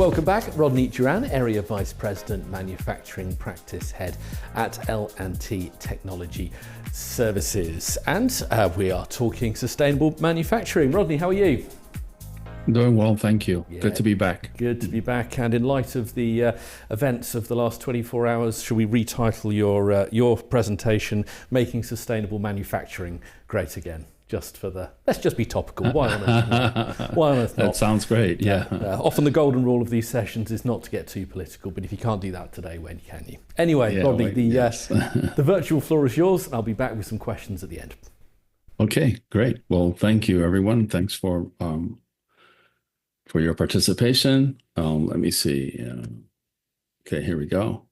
Welcome back. Rodney Duran, Area Vice President, Manufacturing Practice Head at L&T Technology Services. And we are talking sustainable manufacturing. Rodney, how are you? Doing well, thank you. Yeah, good to be back. Good to be back. And in light of the events of the last 24 hours, should we retitle your presentation, Making Sustainable Manufacturing Great Again? Just for let's just be topical. Why on earth not? Why on earth not? That sounds great, yeah. Often the golden rule of these sessions is not to get too political, but if you can't do that today, when can you? Anyway, Rodney, the virtual floor is yours, and I'll be back with some questions at the end. Okay, great. Well, thank you, everyone. Thanks for your participation. Let me see. Okay, here we go.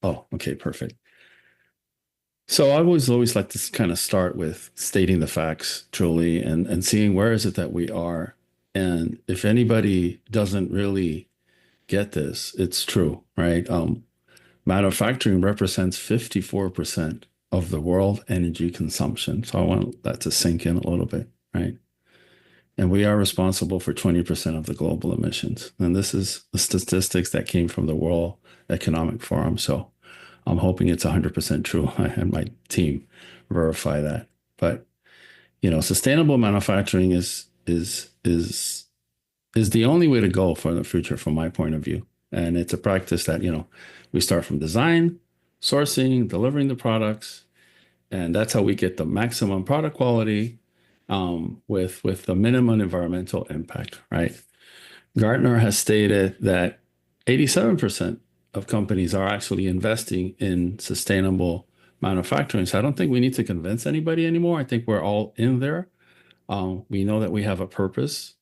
Oh, okay, perfect. So I always like to kind of start with stating the facts truly and seeing where is it that we are. And if anybody doesn't really get this, it's true, right? Manufacturing represents 54% of the world energy consumption. So I want that to sink in a little bit, right? And we are responsible for 20% of the global emissions. And this is the statistics that came from the World Economic Forum. So I'm hoping it's 100% true. I had my team verify that. But, sustainable manufacturing is the only way to go for the future from my point of view. And it's a practice that, we start from design, sourcing, delivering the products. And that's how we get the maximum product quality with the minimum environmental impact, right? Gartner has stated that 87% of companies are actually investing in sustainable manufacturing. So I don't think we need to convince anybody anymore. I think we're all in there. We know that we have a purpose,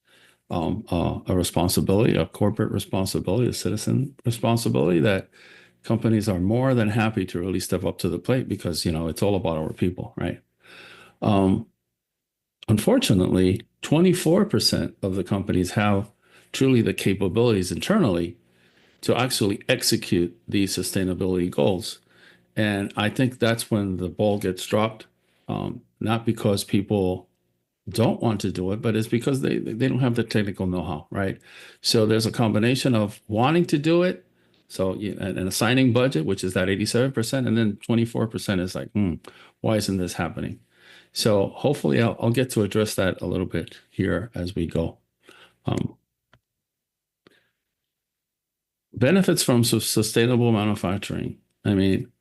a responsibility, a corporate responsibility, a citizen responsibility that companies are more than happy to really step up to the plate because, it's all about our people, right? Unfortunately, 24% of the companies have truly the capabilities internally to actually execute these sustainability goals. And I think that's when the ball gets dropped, not because people don't want to do it, but it's because they don't have the technical know-how, right? So there's a combination of wanting to do it, so and assigning budget, which is that 87%, and then 24% is like, why isn't this happening? So hopefully I'll get to address that a little bit here as we go. Benefits from sustainable manufacturing. I mean,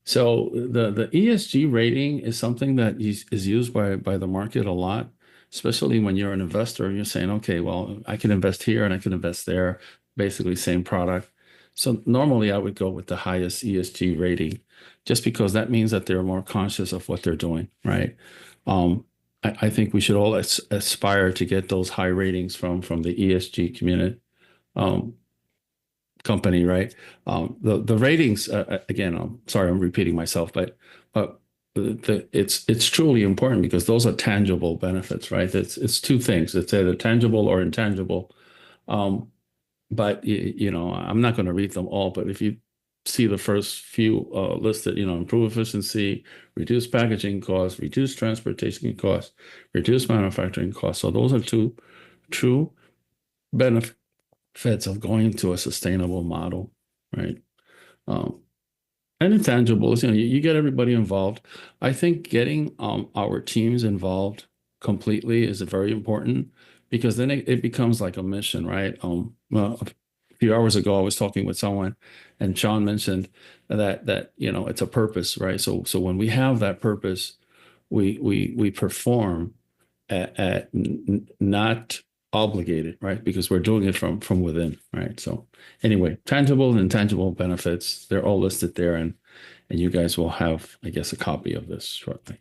so the ESG rating is something that is used by the market a lot, especially when you're an investor and you're saying, okay, well, I can invest here and I can invest there, basically same product. So normally I would go with the highest ESG rating just because that means that they're more conscious of what they're doing, right? I think we should all aspire to get those high ratings from the ESG community. Company, right? The ratings, again, I'm sorry, I'm repeating myself, but it's truly important because those are tangible benefits, right? It's two things. It's either tangible or intangible. But I'm not going to read them all, but if you see the first few listed, improve efficiency, reduce packaging costs, reduce transportation costs, reduce manufacturing costs. So those are two true benefits of going to a sustainable model, right? And intangibles, you get everybody involved. I think getting our teams involved completely is very important because then it becomes like a mission, right? Well, a few hours ago, I was talking with someone, and Sean mentioned that it's a purpose, right? So when we have that purpose, we perform at not obligated, right? Because we're doing it from within, right? So anyway, tangible and intangible benefits, they're all listed there, and you guys will have, I guess, a copy of this shortly.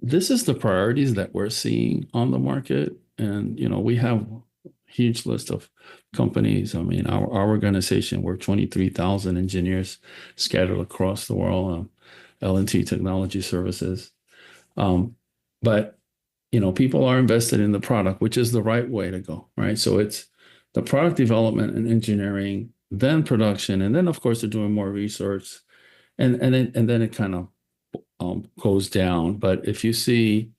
This is the priorities that we're seeing on the market, and we have a huge list of companies. I mean, our organization, we're 23,000 engineers scattered across the world, L&T Technology Services. But, people are invested in the product, which is the right way to go, right? So it's the product development and engineering, then production, and then, of course, they're doing more research, and then it kind of goes down. But if you see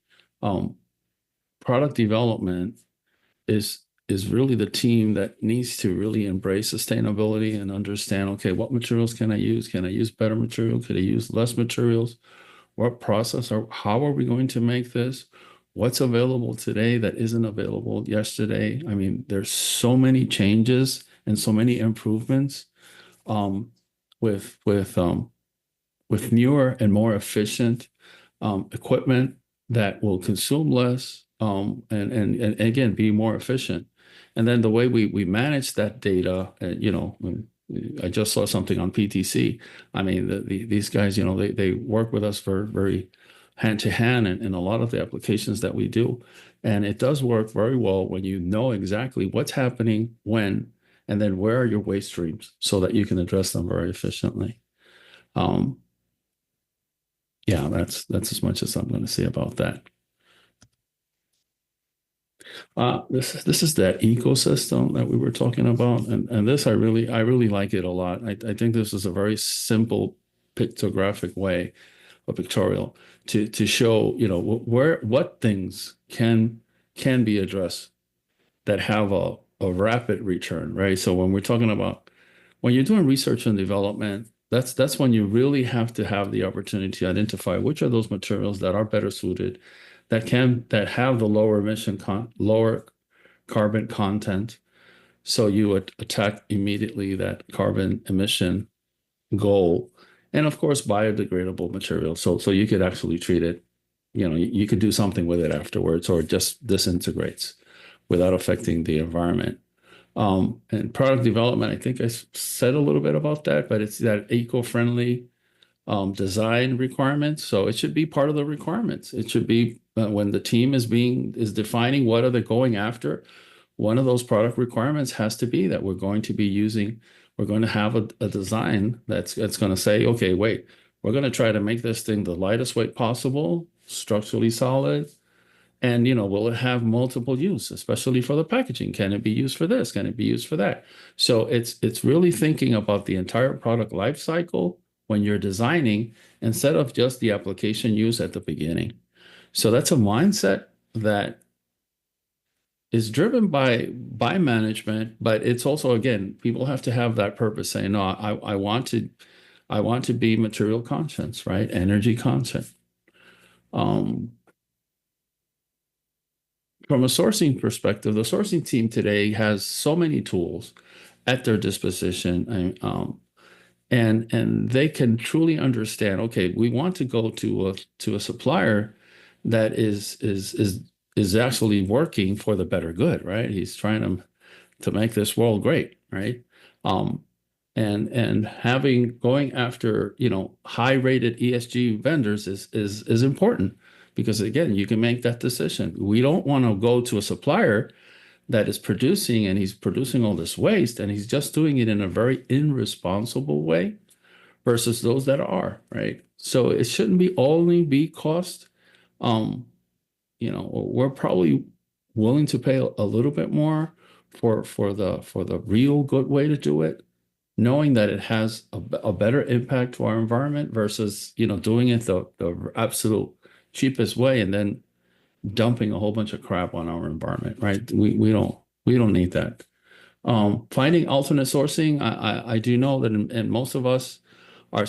product development is really the team that needs to really embrace sustainability and understand, okay, what materials can I use? Can I use better material? Could I use less materials? What process or how are we going to make this? What's available today that isn't available yesterday? I mean, there's so many changes and so many improvements um, with with newer and more efficient equipment that will consume less and again be more efficient. And then the way we manage that data, I just saw something on PTC. I mean, these guys, they work with us for very hand to hand in a lot of the applications that we do. And it does work very well when you know exactly what's happening when, and then where are your waste streams so that you can address them very efficiently. Um, yeah, that's as much as I'm going to say about that. This is that ecosystem that we were talking about, and this I really like it a lot. I think this is a very simple pictographic way, a pictorial to show where what things can be addressed that have a rapid return, right? So when we're talking about when you're doing research and development, that's when you really have to have the opportunity to identify which are those materials that are better suited, that have the lower carbon content. So you would attack immediately that carbon emission goal. And of course, biodegradable material. So you could actually treat it, you could do something with it afterwards, or it just disintegrates without affecting the environment. And product development, I think I said a little bit about that, but it's that eco-friendly design requirements. So it should be part of the requirements. It should be when the team is defining what are they going after. One of those product requirements has to be that we're going to have a design that's going to say, okay, wait, we're going to try to make this thing the lightest weight possible, structurally solid, and will it have multiple use, especially for the packaging? Can it be used for this? Can it be used for that? So it's really thinking about the entire product life cycle when you're designing instead of just the application use at the beginning. So that's a mindset that is driven by management, but it's also, again, people have to have that purpose saying, no, I want to be material conscious, right? Energy conscious. Um, from a sourcing perspective, the sourcing team today has so many tools at their disposition, and they can truly understand. Okay, we want to go to a supplier that is actually working for the better good, right? He's trying to make this world great, right? Um, and having going after high rated ESG vendors is important because again you can make that decision. We don't want to go to a supplier that is producing and he's producing all this waste and he's just doing it in a very irresponsible way versus those that are, right? So it shouldn't be only be cost. Um, we're probably willing to pay a little bit more for the real good way to do it, knowing that it has a better impact to our environment versus doing it the absolute cheapest way and then dumping a whole bunch of crap on our environment, right? We don't need that. Finding alternate sourcing, I do know that and most of us are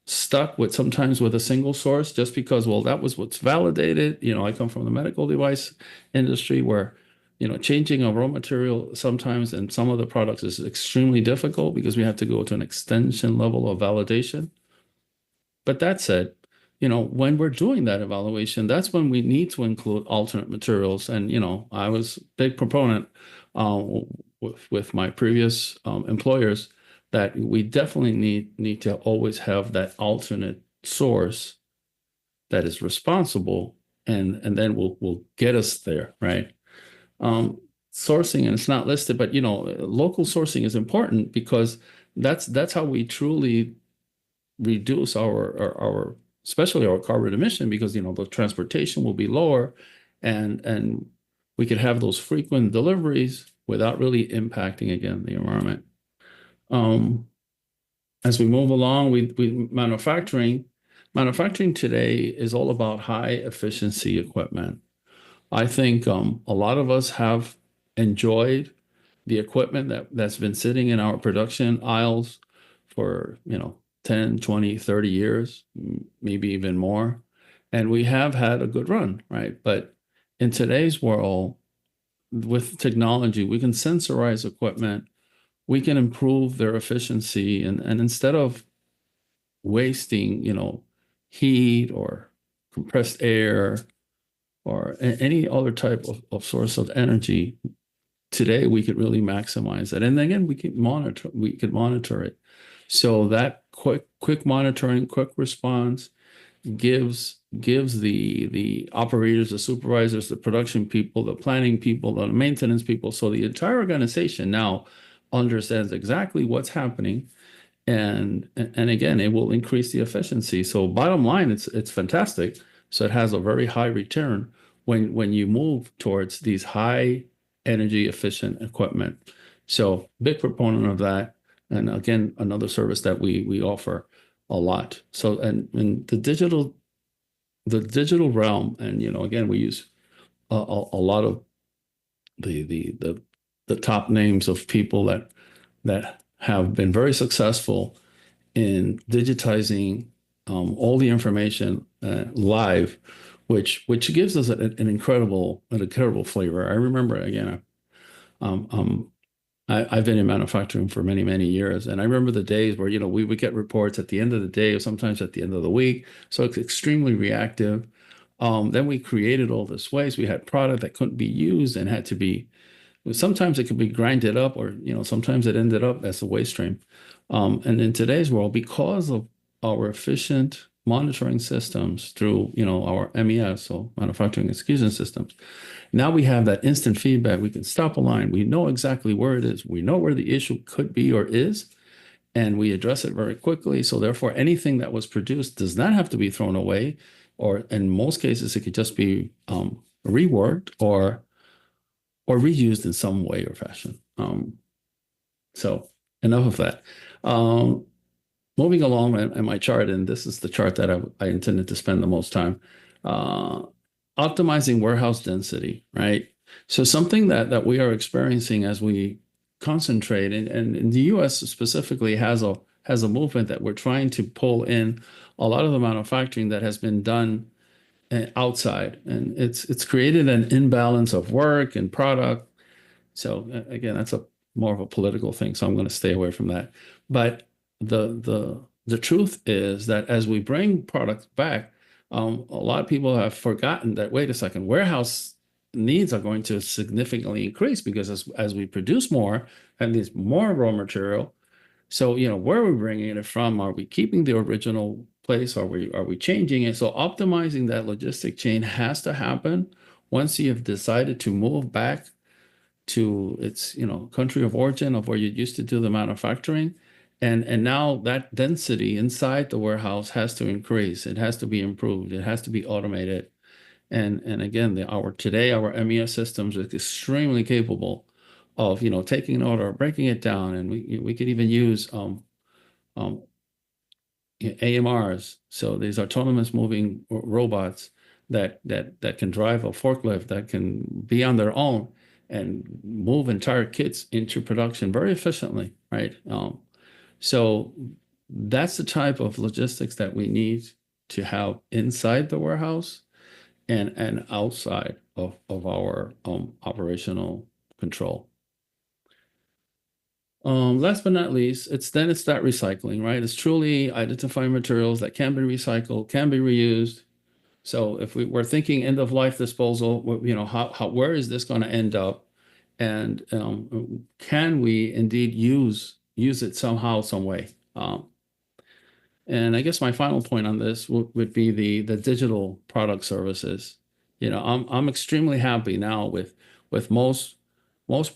stuck with sometimes with a single source just because, well, that was what's validated. I come from the medical device industry where changing a raw material sometimes in some of the products is extremely difficult because we have to go to an extension level of validation. But that said, when we're doing that evaluation, that's when we need to include alternate materials. And, I was a big proponent uh, with my previous employers that we definitely need to always have that alternate source that is responsible and then will get us there, right? Sourcing, and it's not listed, but local sourcing is important because that's how we truly reduce our especially our carbon emission because the transportation will be lower and we could have those frequent deliveries without really impacting again the environment. Um, as we move along, we manufacturing today is all about high efficiency equipment. I think a lot of us have enjoyed the equipment that's been sitting in our production aisles for, 10, 20, 30 years, maybe even more. And we have had a good run, right? But in today's world, with technology, we can sensorize equipment, we can improve their efficiency, and instead of wasting, heat or compressed air or any other type of source of energy, today we could really maximize it. And again, we could monitor it. So that quick monitoring, quick response gives the operators, the supervisors, the production people, the planning people, the maintenance people. So the entire organization now understands exactly what's happening. And again, it will increase the efficiency. So bottom line, it's fantastic. So it has a very high return when you move towards these high energy efficient equipment. So big proponent of that. And again, another service that we offer a lot. So and the digital realm, and again, we use a lot of the top names of people that have been very successful in digitizing all the information live, which gives us an incredible flavor. I remember again, um, um, I've been in manufacturing for many, many years, and I remember the days where we would get reports at the end of the day or sometimes at the end of the week. So it's extremely reactive. Then we created all this waste. We had product that couldn't be used and had to be. Sometimes it could be grinded up, or sometimes it ended up as a waste stream. And in today's world, because of our efficient monitoring systems through our MES, so manufacturing execution systems, now we have that instant feedback. We can stop a line. We know exactly where it is. We know where the issue could be or is, and we address it very quickly. So therefore, anything that was produced does not have to be thrown away, or in most cases, it could just be reworked or reused in some way or fashion. So enough of that. Um, Moving along in my chart, and this is the chart that I intended to spend the most time, uh, optimizing warehouse density, right? So something that we are experiencing as we concentrate, and in the US specifically has a movement that we're trying to pull in a lot of the manufacturing that has been done outside, and it's created an imbalance of work and product. So again, that's a more of a political thing, so I'm going to stay away from that. But the truth is that as we bring products back, a lot of people have forgotten that, wait a second, warehouse needs are going to significantly increase because as we produce more and there's more raw material. So, where are we bringing it from? Are we keeping the original place? Are we changing it? So optimizing that logistic chain has to happen once you have decided to move back to its country of origin of where you used to do the manufacturing, and now that density inside the warehouse has to increase. It has to be improved. It has to be automated. And again, our MES systems are extremely capable of taking an order, breaking it down, and we could even use um, AMRs. So these autonomous moving robots that can drive a forklift, that can be on their own and move entire kits into production very efficiently, right? So that's the type of logistics that we need to have inside the warehouse and outside of our operational control. Last but not least, it's that recycling, right? It's truly identifying materials that can be recycled, can be reused. So if we're thinking end of life disposal, where is this going to end up? And can we indeed use it somehow, some way? And I guess my final point on this would be the digital product services. I'm extremely happy now with most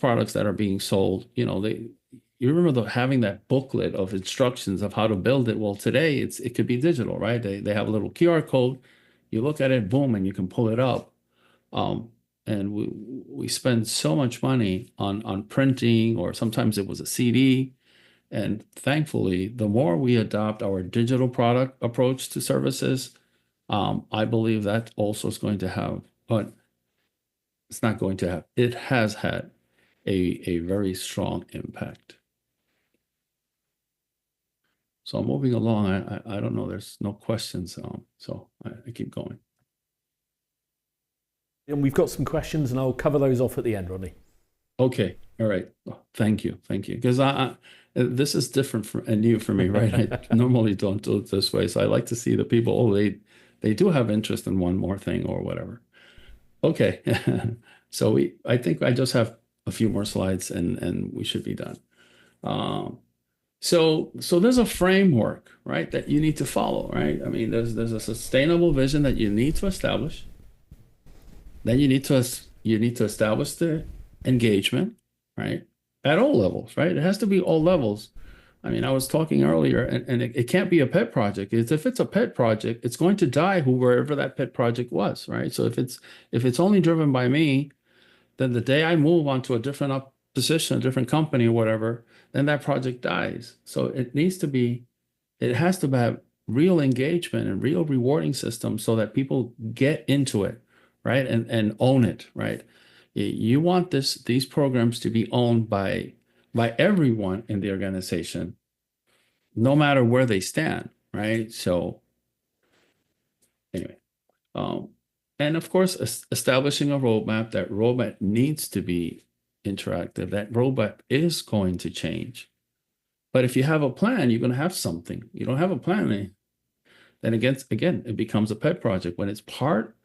products that are being sold. You remember having that booklet of instructions of how to build it. Well, today it could be digital, right? They have a little QR code. You look at it, boom, and you can pull it up. Um, and we spend so much money on printing, or sometimes it was a CD. And thankfully, the more we adopt our digital product approach to services, I believe that also is going to have, but it's not going to have, it has had a very strong impact. So I'm moving along. I don't know. There's no questions. So I keep going. And we've got some questions, and I'll cover those off at the end, Rodney. Okay. All right. Oh, thank you. Thank you. Because this is different and new for me, right? I normally don't do it this way. So I like to see the people, oh, they do have interest in one more thing or whatever. Okay. So I think I just have a few more slides and we should be done. So there's a framework, right, that you need to follow, right? I mean, there's a sustainable vision that you need to establish. Then you need to establish the engagement, right? At all levels, right? It has to be all levels. I mean, I was talking earlier, and it can't be a pet project. If it's a pet project, it's going to die wherever that pet project was, right? So if it's only driven by me, then the day I move on to a different position, a different company or whatever, then that project dies. So it has to have real engagement and real rewarding systems so that people get into it, right? And own it, right? You want these programs to be owned by everyone in the organization, no matter where they stand, right? So anyway, and of course, establishing a roadmap. That roadmap needs to be interactive. That roadmap is going to change. But if you have a plan, you're going to have something. You don't have a plan, then again, it becomes a pet project. When it's part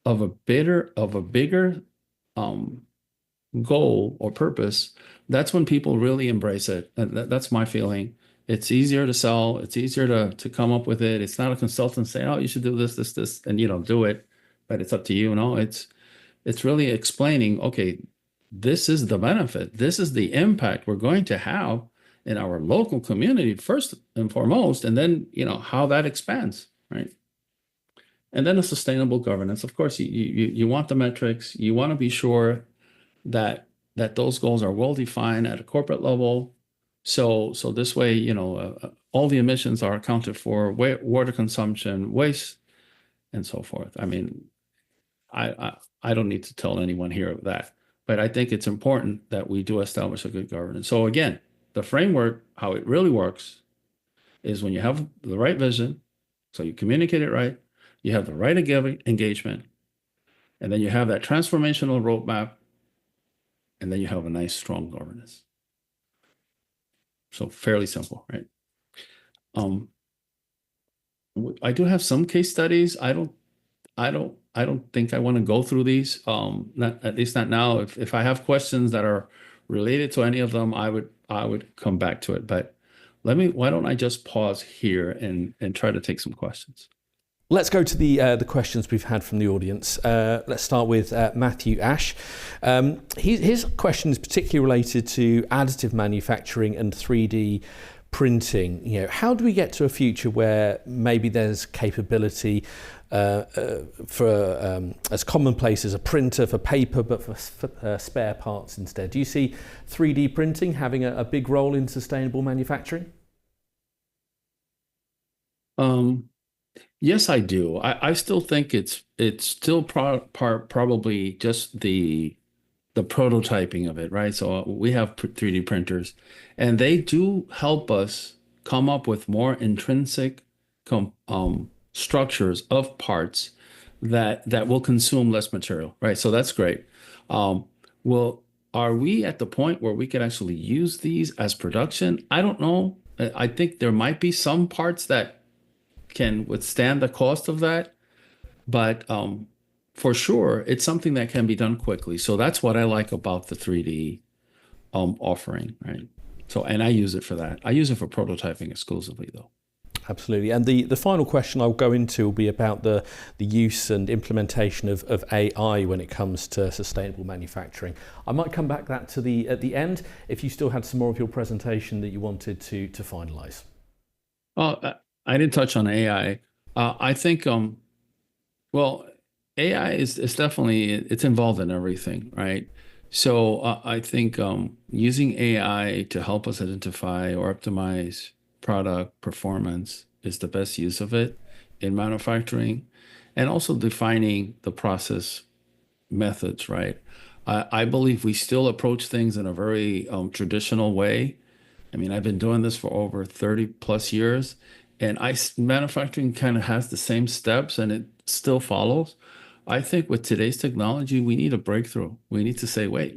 of a bigger goal or purpose, that's when people really embrace it. And that's my feeling. It's easier to sell. It's easier to come up with it. It's not a consultant saying, "Oh, you should do this," and do it. But it's up to you. No, it's really explaining, okay, this is the benefit. This is the impact we're going to have in our local community first and foremost, and then, how that expands, right? And then a sustainable governance. Of course, you want the metrics. You want to be sure that those goals are well defined at a corporate level. So this way, all the emissions are accounted for, water consumption, waste, and so forth. I mean, I don't need to tell anyone here of that, but I think it's important that we do establish a good governance. So again, the framework, how it really works, is when you have the right vision, so you communicate it right, you have the right engagement, and then you have that transformational roadmap, and then you have a nice, strong governance. So fairly simple, right? I do have some case studies. I don't think I want to go through these. Not, at least not now. If I have questions that are related to any of them, I would come back to it. But why don't I just pause here and try to take some questions? Let's go to the questions we've had from the audience. Let's start with Matthew Ash. His question is particularly related to additive manufacturing and 3D printing. How do we get to a future where maybe there's capability for as commonplace as a printer for paper, but for spare parts instead? Do you see 3D printing having a big role in sustainable manufacturing? Yes, I do. I still think it's still probably just the prototyping of it, right? So we have 3D printers, and they do help us come up with more intrinsic structures of parts that will consume less material, right? So that's great. Well, are we at the point where we can actually use these as production? I don't know. I think there might be some parts that can withstand the cost of that, but for sure, it's something that can be done quickly. So that's what I like about the 3D offering, right? So, and I use it for that. I use it for prototyping exclusively, though. Absolutely. And the final question I'll go into will be about the use and implementation of AI when it comes to sustainable manufacturing. I might come back that to at the end if you still had some more of your presentation that you wanted to finalize. I didn't touch on AI. I think, well, AI is definitely, it's involved in everything, right? So I think using AI to help us identify or optimize product performance is the best use of it in manufacturing, and also defining the process methods, right? I believe we still approach things in a very traditional way. I mean, I've been doing this for over 30 plus years, and manufacturing kind of has the same steps and it still follows. I think with today's technology, we need a breakthrough. We need to say, wait,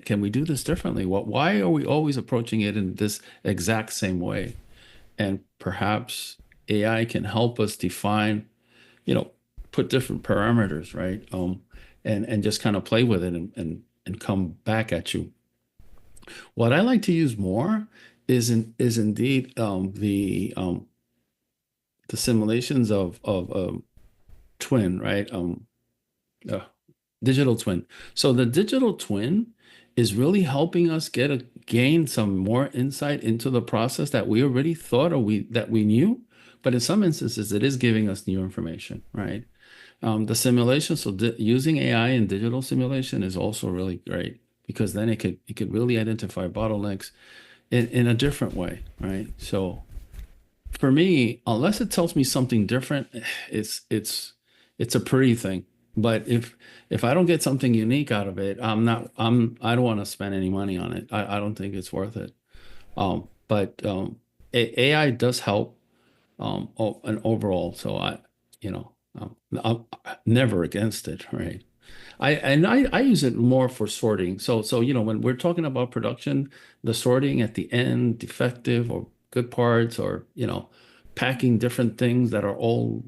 can we do this differently? Why are we always approaching it in this exact same way? And perhaps AI can help us define, you know, put different parameters, right? And just kind of play with it and come back at you. What I like to use more is indeed the simulations of twin, right? Uh, Digital twin. So the digital twin is really helping us gain some more insight into the process that we already thought or that we knew, but in some instances it is giving us new information, right? The simulation, so using AI in digital simulation is also really great because then it could really identify bottlenecks in a different way, right? So for me, unless it tells me something different, it's a pretty thing. But if I don't get something unique out of it, I don't want to spend any money on it. I don't think it's worth it. But AI does help and overall. So I'm never against it, right? I use it more for sorting. So when we're talking about production, the sorting at the end, defective or good parts, or packing different things that are all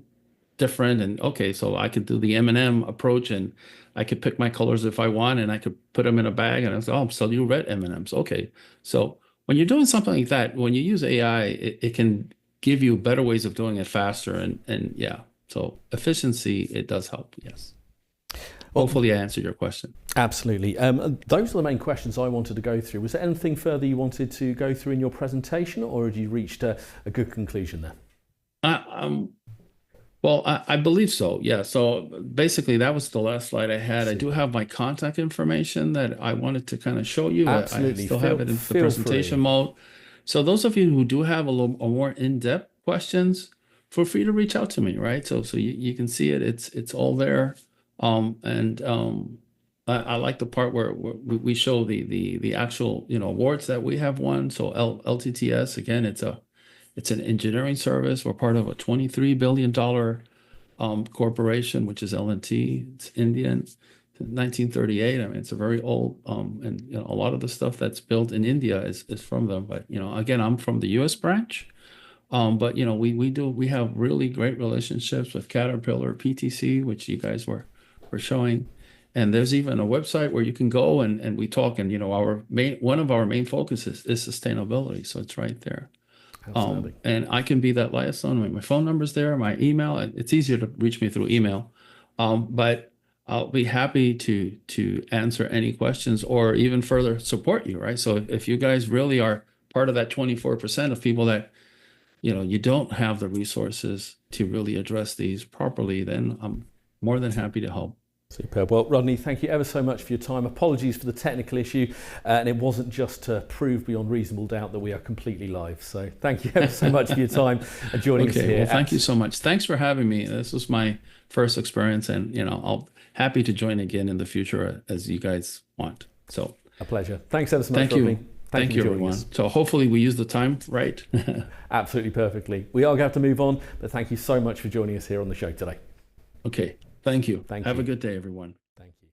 different. And okay, so I could do the M&M approach, and I could pick my colors if I want, and I could put them in a bag, and I say, oh, I'm selling you red M&Ms. Okay, so when you're doing something like that, when you use AI, it can give you better ways of doing it faster, and yeah. So efficiency, it does help, yes. Hopefully I answered your question. Absolutely. Those are the main questions I wanted to go through. Was there anything further you wanted to go through in your presentation, or had you reached a good conclusion there? Well, I believe so. Yeah. So basically, that was the last slide I had. I do have my contact information that I wanted to kind of show you. Absolutely. I still have it in the presentation mode. So those of you who do have a more in-depth questions, feel free to reach out to me, right? So you can see it. It's all there. I like the part where we show the actual awards that we have won. So LTTS, again, it's an engineering service. We're part of a $23 billion corporation, which is L&T. It's Indian, 1938. I mean, it's a very old, and a lot of the stuff that's built in India is from them. But again, I'm from the U.S. branch. But we have really great relationships with Caterpillar, PTC, which you guys were showing. And there's even a website where you can go and we talk, and one of our main focuses is sustainability. So it's right there. And I can be that liaison. My phone number's there, my email. It's easier to reach me through email. But I'll be happy to answer any questions or even further support you, right? So if you guys really are part of that 24% of people that you don't have the resources to really address these properly, then I'm more than happy to help. Superb. Well, Rodney, thank you ever so much for your time. Apologies for the technical issue, and it wasn't just to prove beyond reasonable doubt that we are completely live. So thank you ever so much for your time and joining us here. Well, thank you so much. Thanks for having me. This was my first experience, and I'll happy to join again in the future as you guys want. So a pleasure. Thanks ever so much, Rodney. Thank you, everyone. So hopefully we use the time right. Absolutely perfectly. We are going to have to move on, but thank you so much for joining us here on the show today. Okay. Thank you. Thank you. Have a good day, everyone. Thank you.